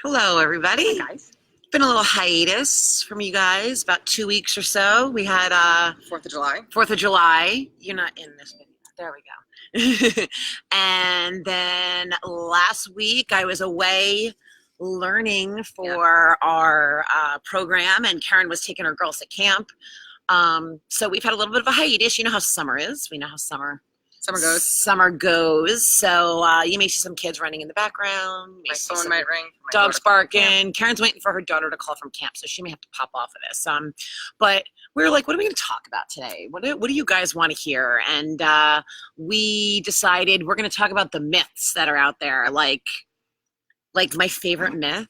Hello, everybody. Hi, guys. Been a little hiatus from you guys, about 2 weeks or so. We had 4th of July. 4th of July. You're not in this video. There we go. And then last week I was away learning for our program, and Caren was taking her girls to camp. So we've had a little bit of a hiatus. You know how summer is. We know how summer goes. So you may see some kids running in the background. My phone might ring. Dogs barking. Karen's waiting for her daughter to call from camp, so she may have to pop off of this. But we were like, what are we going to talk about today? What do you guys want to hear? And we decided we're going to talk about the myths that are out there. Like my favorite myth.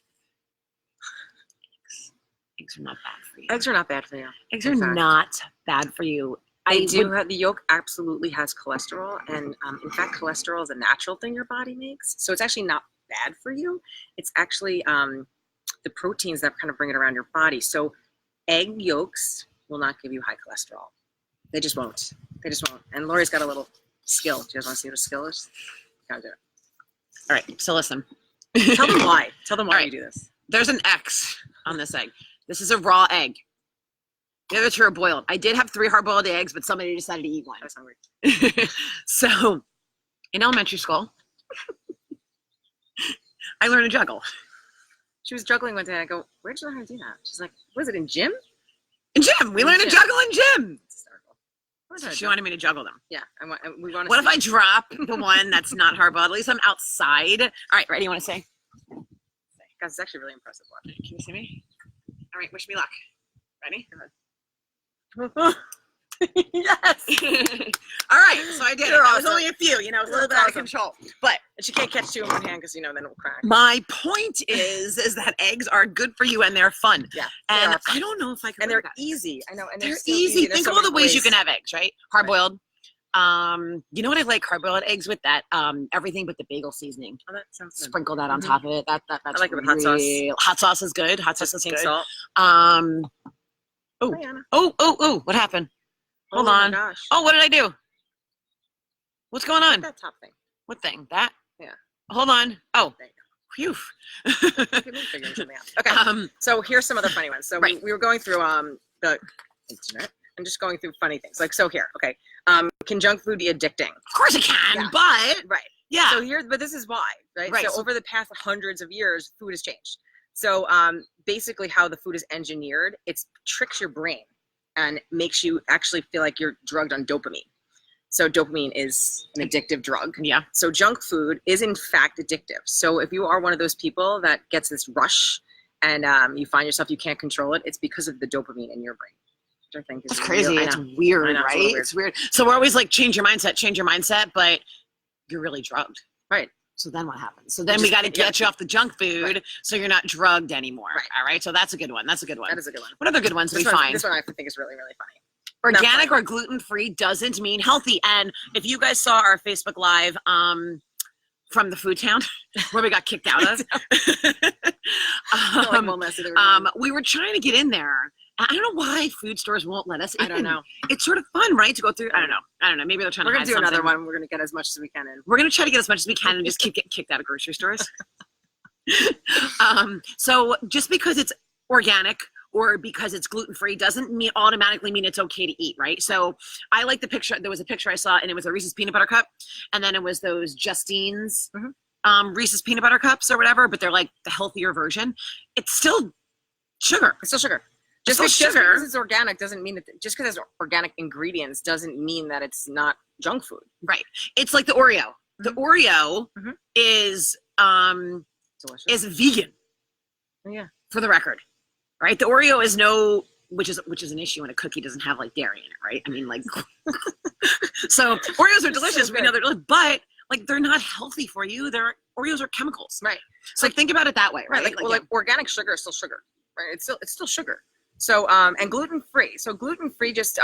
Eggs are not bad for you. Eggs are not bad for you. Eggs are not bad for you. The yolk absolutely has cholesterol, and in fact, cholesterol is a natural thing your body makes. So it's actually not bad for you. It's actually the proteins that kind of bring it around your body. So egg yolks will not give you high cholesterol. They just won't. They just won't. And Lori's got a little skill. Do you guys want to see what a skill is? Gotta do it. All right. So listen. Tell them why. Tell them why you do this. There's an X on this egg. This is a raw egg. The other two are boiled. I did have 3 hard-boiled eggs, but somebody decided to eat one. I was hungry. So, in elementary school, I learned to juggle. She was juggling one day. I go, where'd you learn how to do that? She's like, was it in gym? In gym. We learned to juggle in gym. So she wanted me to juggle them. Yeah. We want to. What if I drop the one that's not hard-boiled? At least I'm outside. All right, ready? You want to say? Guys, it's actually really impressive watching. Can you see me? All right, wish me luck. Ready? Go ahead. Yes. All right, so I did it. It was only a few, it was a little bit out of control. But she can't catch 2 in one hand because then it'll crack. My point is that eggs are good for you and they're fun. Yeah. And I don't know if I can. And they're easy. I know. And they're easy. Think of all the ways you can have eggs, right? Hard boiled. You know what I like hard boiled eggs with? That everything but the bagel seasoning. Oh, that sounds good. Sprinkle that on top of it. That's I like it with hot sauce. Hot sauce is good. Hot sauce is good. Salt. Oh, what happened? Hold on. My gosh. Oh, what did I do? What's going on? That top thing. What thing? That? Yeah. Hold on. Oh. There Phew. figuring something out. Okay. So here's some other funny ones. So we were going through the internet and just going through funny things. Like, so here, okay. Can junk food be addicting? Of course it can, but yeah. So but this is why, right? So over the past hundreds of years, food has changed. So basically how the food is engineered, it tricks your brain and makes you actually feel like you're drugged on dopamine. So dopamine is an addictive drug. Yeah. So junk food is in fact addictive. So if you are one of those people that gets this rush and you find yourself you can't control it, it's because of the dopamine in your brain. Which I think is crazy. It's weird, right? It's weird. So we're always like, change your mindset, but you're really drugged. Right. So then what happens? So then we got to get you off the junk food so you're not drugged anymore. Right. All right. So that's a good one. That is a good one. What other good ones do we find? This one I think is really, really funny. Organic or gluten-free doesn't mean healthy. And if you guys saw our Facebook Live from the Food Town, where we got kicked out of, we were trying to get in there. I don't know why food stores won't let us in. I don't know. It's sort of fun, right, to go through. I don't know. Maybe they're trying to hide something. We're going to do another one. We're going to get as much as we can in. We're going to try to get as much as we can and just keep getting kicked out of grocery stores. So just because it's organic or because it's gluten-free doesn't automatically mean it's okay to eat, right? So I like the picture. There was a picture I saw, and it was a Reese's peanut butter cup, and then it was those Justine's Reese's peanut butter cups or whatever, but they're like the healthier version. It's still sugar. It's still sugar. Just because it's organic doesn't mean that. Just because it's organic ingredients doesn't mean that it's not junk food. Right. It's like the Oreo. The Oreo is delicious. Is vegan. Oh, yeah. For the record, right? The Oreo is which is an issue when a cookie doesn't have like dairy in it, right? I mean, like, so Oreos are delicious. We know they're delicious, but like they're not healthy for you. Oreos are chemicals, right? So think about it that way, right? Like organic sugar is still sugar, right? It's still sugar. So and gluten free. So gluten free just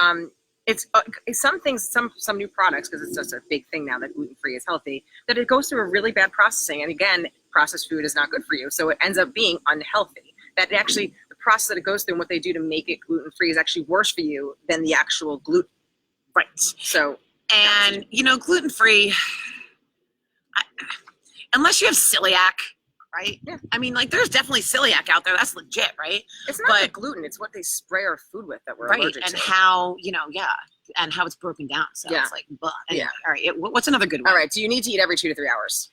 it's some things, some new products, because it's such a big thing now that gluten free is healthy, that it goes through a really bad processing. And again, processed food is not good for you, so it ends up being unhealthy. That actually the process that it goes through and what they do to make it gluten free is actually worse for you than the actual gluten. Right. So and gluten free, unless you have celiac, right? Yeah. I mean, like, there's definitely celiac out there. That's legit, right? It's not the gluten; it's what they spray our food with that we're allergic and to. how and how it's broken down. So it's like, anyway, all right. What's another good one? All right. Do you need to eat every 2 to 3 hours?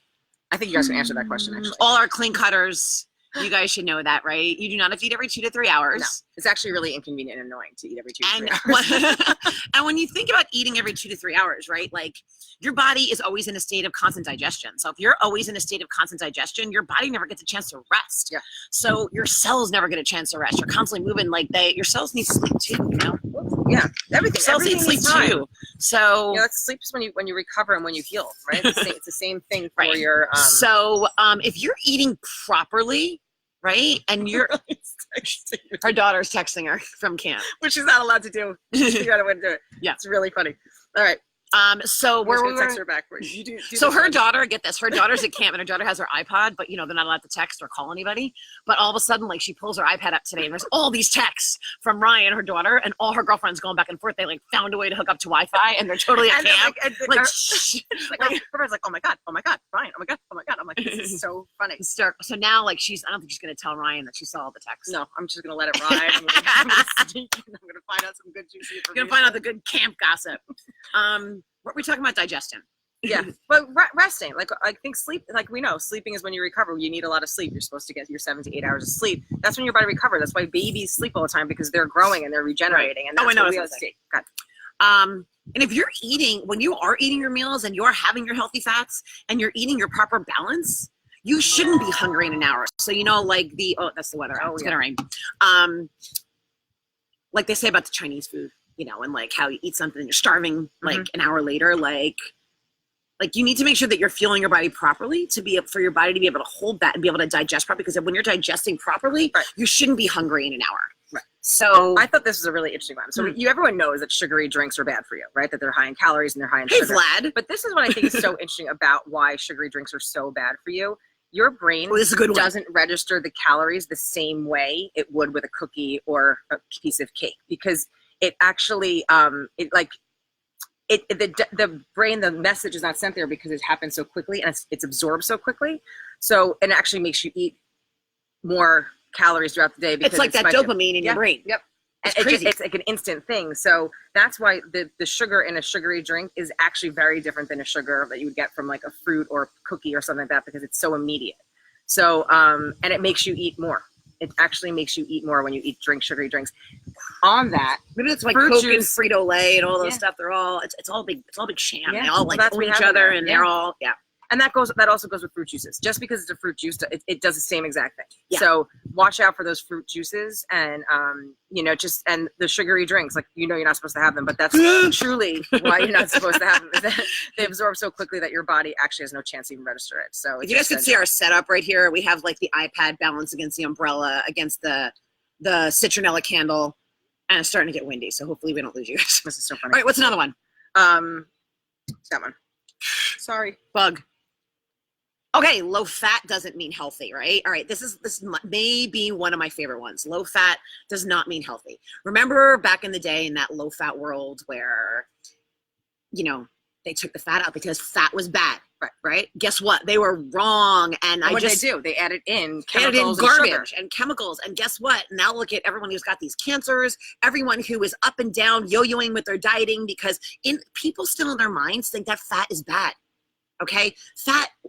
I think you guys can answer that question. Actually, all our clean cutters. You guys should know that, right? You do not have to eat every 2 to 3 hours. No, it's actually really inconvenient and annoying to eat every 2 to 3 hours. And when you think about eating every 2 to 3 hours, right? Like your body is always in a state of constant digestion. So if you're always in a state of constant digestion, your body never gets a chance to rest. Yeah. So your cells never get a chance to rest. You're constantly moving. Like your cells need sleep too. You know. Yeah. Everything. Cells need sleep too. So that's sleep is when you recover and when you heal, right? It's the same thing for right. your. So if you're eating properly. Right, and you're her daughter's texting her from camp, which she's not allowed to do. She's figured out a way to do it. Yeah, it's really funny. All right. So we're gonna text her back. So her daughter, get this, her daughter's at camp and her daughter has her iPod, but they're not allowed to text or call anybody. But all of a sudden, like, she pulls her iPad up today and there's all these texts from Ryan, her daughter, and all her girlfriends going back and forth. They like found a way to hook up to Wi-Fi and they're totally at camp. Everybody's like, oh my god, Ryan, oh my god. I'm like, this is so funny. So now, like, I don't think she's gonna tell Ryan that she saw all the texts. No, I'm just gonna let it ride. I'm gonna find out some good juicy information. You're gonna find out the good camp gossip. What were we talking about? Digestion. Yeah, but resting, like I think sleep, like we know, sleeping is when you recover. You need a lot of sleep. You're supposed to get your 7 to 8 hours of sleep. That's when your body recovers. That's why babies sleep all the time, because they're growing and they're regenerating. And that's what we always see. And if you're when you are eating your meals and you're having your healthy fats and you're eating your proper balance, you shouldn't be hungry in an hour. So like that's the weather. It's gonna rain. Like they say about the Chinese food. And like how you eat something and you're starving like an hour later, like you need to make sure that you're fueling your body properly for your body to be able to hold that and be able to digest properly. Because when you're digesting properly, you shouldn't be hungry in an hour. Right. So I thought this was a really interesting one. So everyone knows that sugary drinks are bad for you, right? That they're high in calories and they're high in sugar. Vlad. But this is what I think is so interesting about why sugary drinks are so bad for you. Your brain doesn't register the calories the same way it would with a cookie or a piece of cake, because it actually the brain, the message is not sent there because it happens so quickly and it's absorbed so quickly. So it actually makes you eat more calories throughout the day. Because it's like that dopamine in your brain. Yep. It's like an instant thing. So that's why the sugar in a sugary drink is actually very different than a sugar that you would get from like a fruit or a cookie or something like that, because it's so immediate. So and it makes you eat more. It actually makes you eat more when you drink sugary drinks. On that, maybe it's like Coke and Frito-Lay and all those stuff. They're all it's all big sham. Yeah. They all like own each other and they're all And that also goes with fruit juices. Just because it's a fruit juice, it does the same exact thing. Yeah. So watch out for those fruit juices and and the sugary drinks. Like you're not supposed to have them, but that's truly why you're not supposed to have them. Is that they absorb so quickly that your body actually has no chance to even register it. So if you guys could see our setup right here, we have like the iPad balanced against the umbrella, against the citronella candle, and it's starting to get windy. So hopefully we don't lose you guys. This is so funny. All right, what's another one? That one. Sorry. Bug. Okay, low fat doesn't mean healthy, right? All right, this may be one of my favorite ones. Low fat does not mean healthy. Remember back in the day in that low fat world where, they took the fat out because fat was bad, right? Guess what? They were wrong. And what did they do? They added in chemicals and chemicals. And guess what? Now look at everyone who's got these cancers, everyone who is up and down, yo-yoing with their dieting, because people still in their minds think that fat is bad. Okay,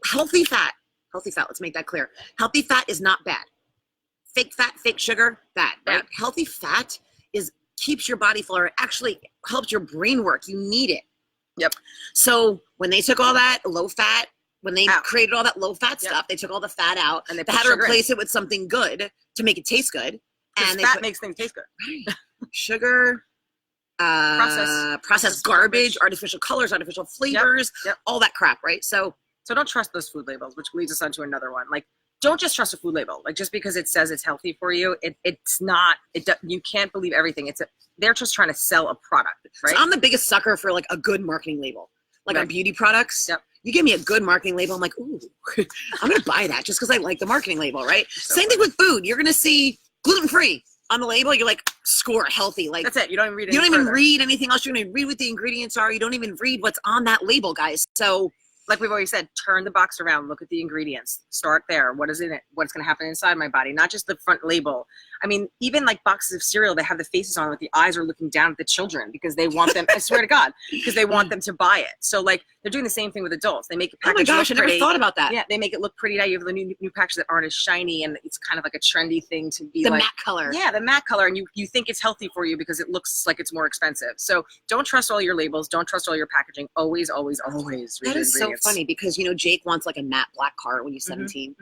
healthy fat, let's make that clear. Healthy fat is not bad. Fake fat, fake sugar, bad, right? Yeah. Healthy fat keeps your body fuller. It actually helps your brain work. You need it. Yep. So when they took all that low fat, when they created all that low fat stuff, they took all the fat out and they had to replace it with something good to make it taste good. And fat makes things taste good. Right. Sugar. Processed garbage, artificial colors, artificial flavors, all that crap, right? So don't trust those food labels, which leads us on to another one. Like, don't just trust a food label. Like, just because it says it's healthy for you, it's not. You can't believe everything. They're just trying to sell a product, right? So I'm the biggest sucker for like a good marketing label, like on beauty products. Yep. You give me a good marketing label, I'm like, ooh, I'm gonna buy that just because I like the marketing label, right? Same thing with food. You're gonna see gluten-free on the label, you're like, score healthy. Like, that's it. You don't even read read anything else. You don't even read what the ingredients are. You don't even read what's on that label, guys. So like we've always said, turn the box around, look at the ingredients, start there. What is in it? What's going to happen inside my body? Not just the front label. I mean, even like boxes of cereal, they have the faces on it, the eyes are looking down at the children because they want them, I swear to God, because they want them to buy it. So like they're doing the same thing with adults. They make a package. Oh my gosh, I never thought about that. Yeah, they make it look pretty. Now you have the new packages that aren't as shiny, and it's kind of like a trendy thing to be the like matte color. Yeah, the matte color, and you think it's healthy for you because it looks like it's more expensive. So don't trust all your labels. Don't trust all your packaging. Always, always, always read That the is so ingredients. funny because, you know, Jake wants like a matte black car when he's 17.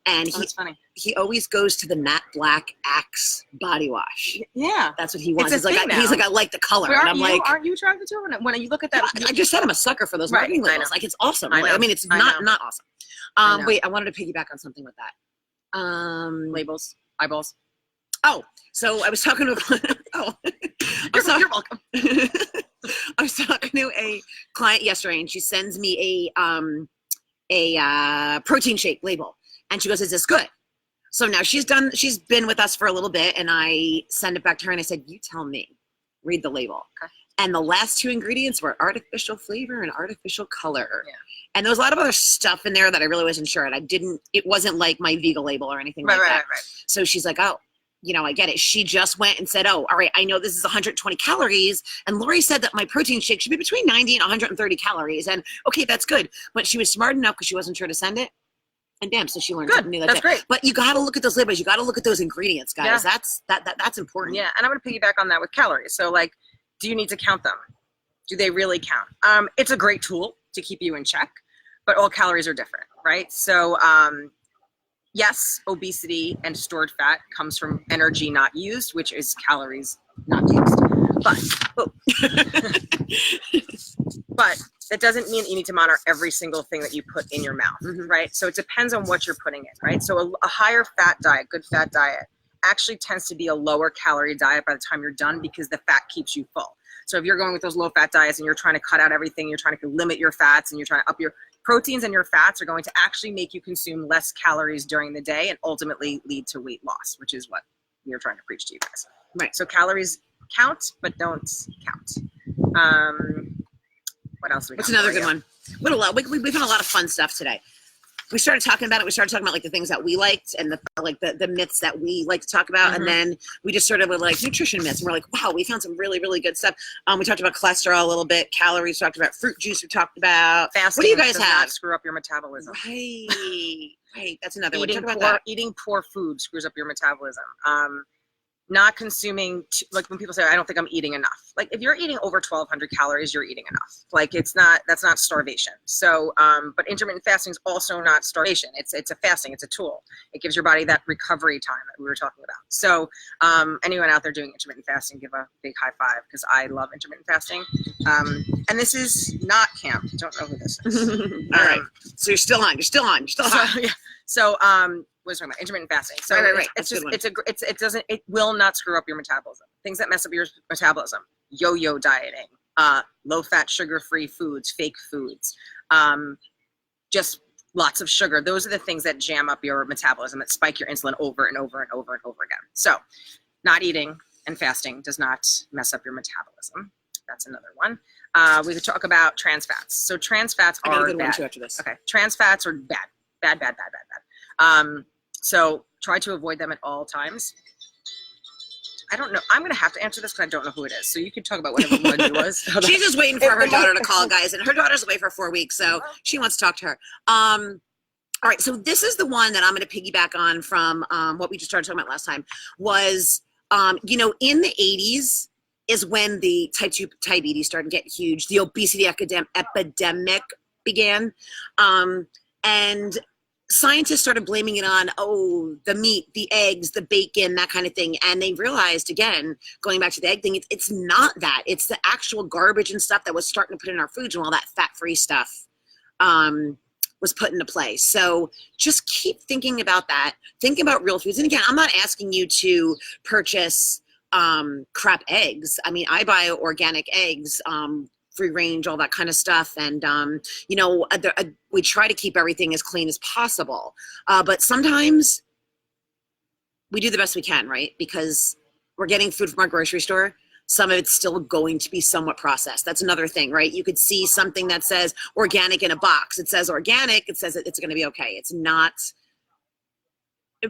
And Oh, that's funny. he always goes to the matte black Axe body wash. Yeah, That's what he wants. It's a He's thing like, now. I like the color. But And I'm like, aren't you attracted to it when you look at that? I just said I'm a sucker for those Right, marketing I labels. know. Like, it's awesome. I know. I mean, it's I not know. awesome. know. Wait, I wanted to piggyback on something with that. Labels, eyeballs. Oh, so I was talking to You're welcome. I was talking to a client yesterday, and she sends me a protein shake label, and she goes, "Is this good?" So now she's been with us for a little bit, and I send it back to her, and I said, "You tell me, read the label." Okay. And the last two ingredients were artificial flavor and artificial color. Yeah. And there was a lot of other stuff in there that I really wasn't sure. And it wasn't like my Vega label or anything like that. Right. So she's like, "Oh, you know, I get it." She just went and said, "Oh, all right, I know this is 120 calories. And Lori said that my protein shake should be between 90 and 130 calories. And okay, that's good." But she was smart enough because she wasn't sure to send it. And damn, so she learned something new. That's great. But you got to look at those labels. You got to look at those ingredients, guys. Yeah. That's important. Yeah, and I'm going to piggyback on that with calories. So like, do you need to count them? Do they really count? It's a great tool to keep you in check, but all calories are different, right? So yes, obesity and stored fat comes from energy not used, which is calories not used. But that doesn't mean that you need to monitor every single thing that you put in your mouth, right? So it depends on what you're putting in, right? So a higher fat diet, good fat diet, actually tends to be a lower calorie diet by the time you're done because the fat keeps you full. So if you're going with those low fat diets and you're trying to cut out everything, you're trying to limit your fats and you're trying to up your proteins, and your fats are going to actually make you consume less calories during the day and ultimately lead to weight loss, which is what we're trying to preach to you guys. Right. So calories count, but don't count. What else do we got? What's another good one? We've had a lot of fun stuff today. We started talking about it. We started talking about like the things that we liked and the myths that we like to talk about. And then we just sort of were like nutrition myths. And we're like, wow, we found some really, really good stuff. We talked about cholesterol a little bit, calories, talked about fruit juice. We talked about fasting. What do you guys does have? Not screw up your metabolism. Right. That's another one. Eating Talk about that. Eating poor food screws up your metabolism. Not consuming, like when people say, I don't think I'm eating enough. Like if you're eating over 1,200 calories, you're eating enough. Like that's not starvation. So, but intermittent fasting is also not starvation. It's a fasting, it's a tool. It gives your body that recovery time that we were talking about. So anyone out there doing intermittent fasting, give a big high five because I love intermittent fasting. And this is not camp. Don't know who this is. All right. So you're still on. Yeah. So, what is talking about intermittent fasting. So right. It's just it will not screw up your metabolism. Things that mess up your metabolism: yo-yo dieting, low-fat, sugar-free foods, fake foods, just lots of sugar. Those are the things that jam up your metabolism, that spike your insulin over and over and over and over again. So, not eating and fasting does not mess up your metabolism. That's another one. We could talk about trans fats. So trans fats are good bad. one too after this. Okay, trans fats are bad. Bad. So try to avoid them at all times. I don't know. I'm going to have to answer this because I don't know who it is. So you can talk about whatever one it was. She's just waiting for her daughter to call, guys. And her daughter's away for 4 weeks, so she wants to talk to her. All right, so this is the one that I'm going to piggyback on from what we just started talking about last time was, in the 80s is when the type 2 diabetes started getting huge. The obesity epidemic began. And scientists started blaming it on, the meat, the eggs, the bacon, that kind of thing. And they realized, again, going back to the egg thing, it's not that. It's the actual garbage and stuff that was starting to put in our foods when all that fat-free stuff was put into place. So just keep thinking about that. Think about real foods. And again, I'm not asking you to purchase crap eggs. I mean, I buy organic eggs, free range, all that kind of stuff. And, we try to keep everything as clean as possible. But sometimes we do the best we can, right? Because we're getting food from our grocery store, some of it's still going to be somewhat processed. That's another thing, right? You could see something that says organic in a box. It says organic. It says it's going to be okay. It's not.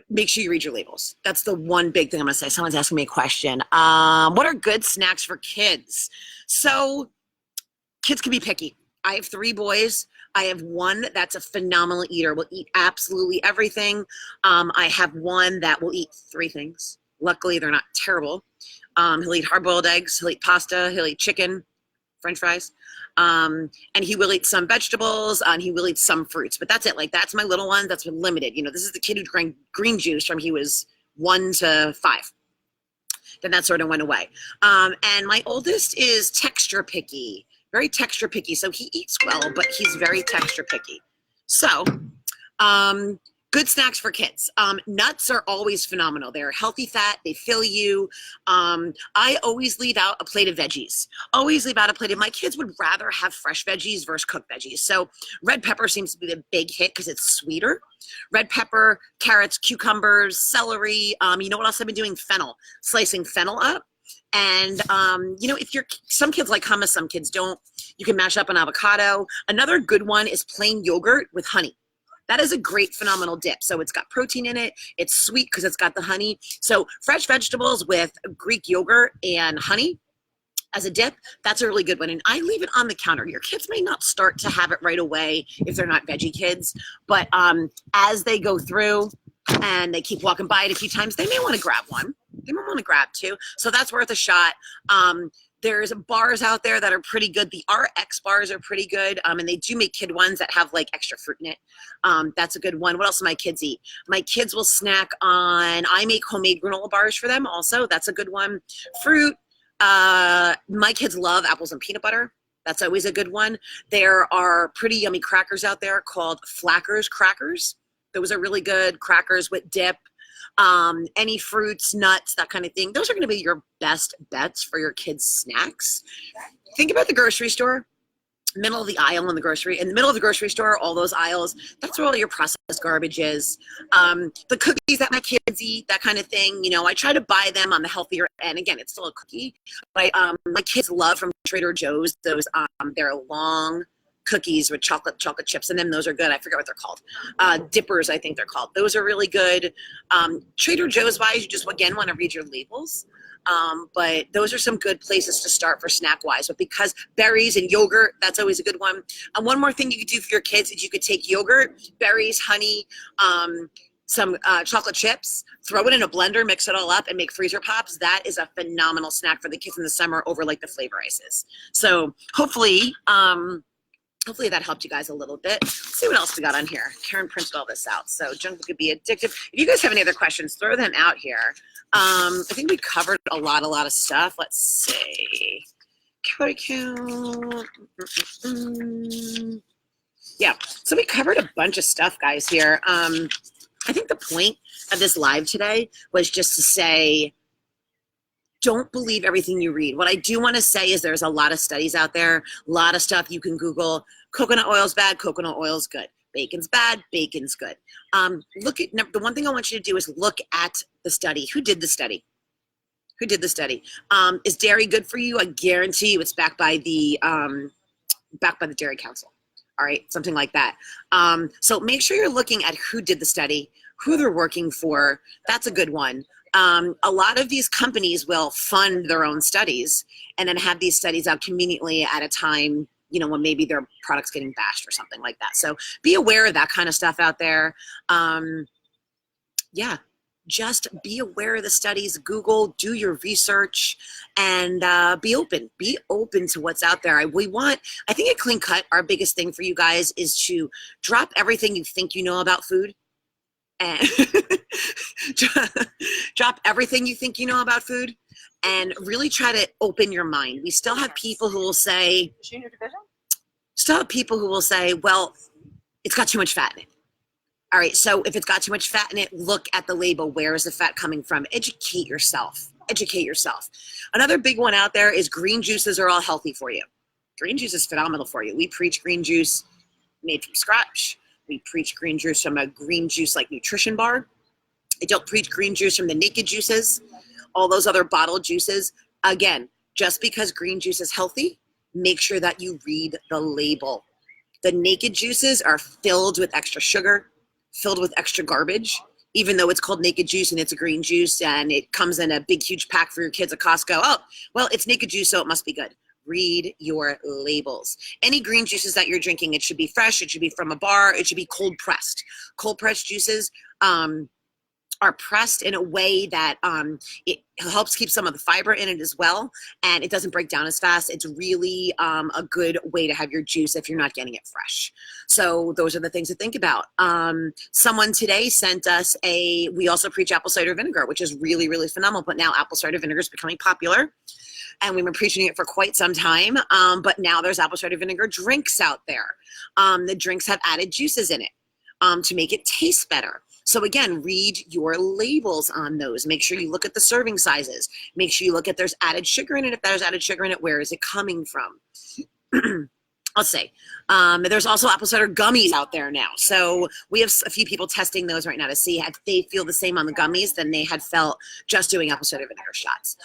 Make sure you read your labels. That's the one big thing I'm going to say. Someone's asking me a question. What are good snacks for kids? So kids can be picky. I have 3 boys. I have one that's a phenomenal eater, will eat absolutely everything. I have one that will eat 3 things. Luckily, they're not terrible. He'll eat hard-boiled eggs, he'll eat pasta, he'll eat chicken, French fries, and he will eat some vegetables, and he will eat some fruits. But that's it. Like, that's my little one. That's been limited. You know, this is the kid who drank green juice from he was 1 to 5. Then that sort of went away. And my oldest is texture picky, very texture picky. So he eats well, but he's very texture picky. So, good snacks for kids. Nuts are always phenomenal. They're healthy fat. They fill you. I always leave out a plate of veggies. Always leave out a plate of, my kids would rather have fresh veggies versus cooked veggies. So red pepper seems to be the big hit because it's sweeter. Red pepper, carrots, cucumbers, celery. You know what else I've been doing? Fennel. Slicing fennel up. And, you know, if some kids like hummus, some kids don't, you can mash up an avocado. Another good one is plain yogurt with honey. That is a great, phenomenal dip. So it's got protein in it. It's sweet because it's got the honey. So fresh vegetables with Greek yogurt and honey as a dip, that's a really good one. And I leave it on the counter. Your kids may not start to have it right away if they're not veggie kids. But as they go through and they keep walking by it a few times, they may want to grab one. They might want to grab 2. So that's worth a shot. There's bars out there that are pretty good. The RX bars are pretty good. And they do make kid ones that have like extra fruit in it. That's a good one. What else do my kids eat? My kids will snack on, I make homemade granola bars for them also. That's a good one. Fruit. My kids love apples and peanut butter. That's always a good one. There are pretty yummy crackers out there called Flackers crackers. Those are really good. Crackers with dip. Any fruits, nuts, that kind of thing. Those are going to be your best bets for your kids' snacks. Think about the grocery store, middle of the aisle in the middle of the grocery store, all those aisles, that's where all your processed garbage is. The cookies that my kids eat, that kind of thing. You know, I try to buy them on the healthier end. Again, it's still a cookie, but my kids love from Trader Joe's those, they're long cookies with chocolate chips in them. Those are good. I forget what they're called. Dippers, I think they're called. Those are really good. Trader Joe's wise, you just, again, want to read your labels. But those are some good places to start for snack wise. But because berries and yogurt, that's always a good one. And one more thing you could do for your kids is you could take yogurt, berries, honey, some chocolate chips, throw it in a blender, mix it all up, and make freezer pops. That is a phenomenal snack for the kids in the summer over like the flavor ices. So hopefully that helped you guys a little bit. Let's see what else we got on here. Caren printed all this out. So junk could be addictive. If you guys have any other questions, throw them out here. I think we covered a lot of stuff. Let's see. Calorie count. Yeah, so we covered a bunch of stuff, guys, here. I think the point of this live today was just to say, don't believe everything you read. What I do want to say is there's a lot of studies out there, a lot of stuff you can Google. Coconut oil's bad, coconut oil's good. Bacon's bad, bacon's good. The one thing I want you to do is look at the study. Who did the study? Is dairy good for you? I guarantee you it's backed by the Dairy Council. All right, something like that. So make sure you're looking at who did the study, who they're working for. That's a good one. A lot of these companies will fund their own studies and then have these studies out conveniently at a time, you know, when maybe their product's getting bashed or something like that. So be aware of that kind of stuff out there. Yeah, just be aware of the studies, Google, do your research, and be open to what's out there. I think at Clean Cut, our biggest thing for you guys is to drop everything you think you know about food and drop everything you think you know about food and really try to open your mind. We still have people who will say, well, it's got too much fat in it. All right, so if it's got too much fat in it, look at the label. Where is the fat coming from? Educate yourself. Another big one out there is green juices are all healthy for you. Green juice is phenomenal for you. We preach green juice made from scratch. We preach green juice from a green juice like nutrition bar. I don't preach green juice from the naked juices, all those other bottled juices. Again, Just because green juice is healthy, make sure that you read the label. The naked juices are filled with extra sugar, filled with extra garbage, even though it's called naked juice and it's a green juice and it comes in a big, huge pack for your kids at Costco. Oh, well, it's naked juice, so it must be good. Read your labels. Any green juices that you're drinking, it should be fresh, it should be from a bar, it should be cold pressed. Cold pressed juices are pressed in a way that it helps keep some of the fiber in it as well, and it doesn't break down as fast. It's really a good way to have your juice if you're not getting it fresh. So those are the things to think about. Someone today sent us we also preach apple cider vinegar, which is really, really phenomenal, but now apple cider vinegar is becoming popular. And we've been preaching it for quite some time, but now there's apple cider vinegar drinks out there. The drinks have added juices in it to make it taste better. So again, read your labels on those. Make sure you look at the serving sizes. Make sure you look at there's added sugar in it. If there's added sugar in it, where is it coming from? Let's say. There's also apple cider gummies out there now. So we have a few people testing those right now to see if they feel the same on the gummies than they had felt just doing apple cider vinegar shots.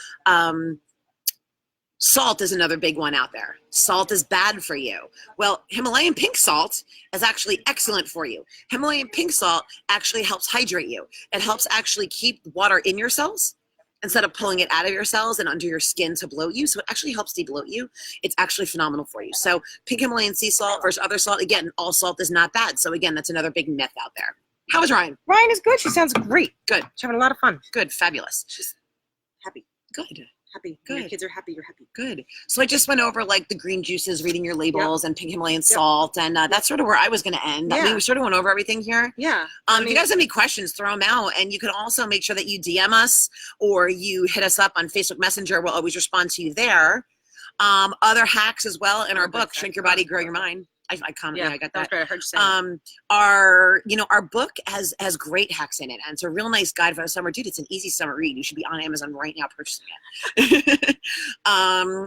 Salt is another big one out there. Salt is bad for you. Well, Himalayan pink salt is actually excellent for you. Himalayan pink salt actually helps hydrate you. It helps actually keep water in your cells instead of pulling it out of your cells and under your skin to bloat you. So it actually helps debloat you. It's actually phenomenal for you. So pink Himalayan sea salt versus other salt, again, all salt is not bad. So again, that's another big myth out there. How was Ryan? Ryan is good. She sounds great. Good. She's having a lot of fun. Good. Fabulous. She's happy. Good. Happy. Good. Your kids are happy. You're happy. Good. So I just went over like the green juices, reading your labels, and pink Himalayan salt, and that's sort of where I was going to end. I mean, we sort of went over everything here. Yeah. If you guys have any questions, throw them out, and you can also make sure that you DM us or you hit us up on Facebook Messenger. We'll always respond to you there. Other hacks as well in our book, Shrink Your Body, Grow Your Mind. I commented. I got that. I heard you say our book has great hacks in it, and it's a real nice guide for the summer. Dude, it's an easy summer read. You should be on Amazon right now purchasing it.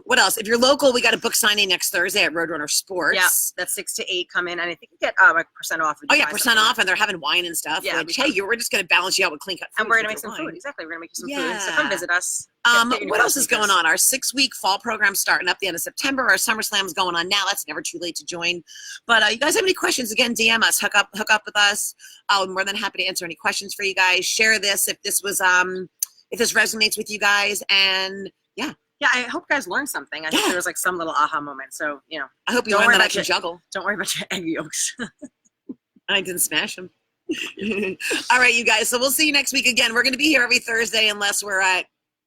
What else? If you're local, we got a book signing next Thursday at Roadrunner Sports. Yeah, that's 6 to 8. Come in, and I think you get like % off. Oh yeah, % off, and they're having wine and stuff. Yeah, which, hey, we're just going to balance you out with clean cut food. And we're going to make some food. Exactly, we're going to make you some food. So come visit us. What else is going on? Our 6-week fall program's starting up the end of September. Our SummerSlam's going on now. That's never too late to join. But you guys have any questions? Again, DM us. Hook up with us. I'm more than happy to answer any questions for you guys. Share this if this was if this resonates with you guys. And yeah, I hope you guys learned something. I hope there was like some little aha moment. So I hope you learned that I can juggle. Don't worry about your egg yolks. I didn't smash them. All right, you guys. So we'll see you next week again. We're going to be here every Thursday unless we're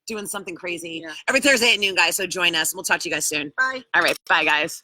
doing something crazy. Every Thursday at noon, guys. So join us. We'll talk to you guys soon. Bye. All right. Bye, guys.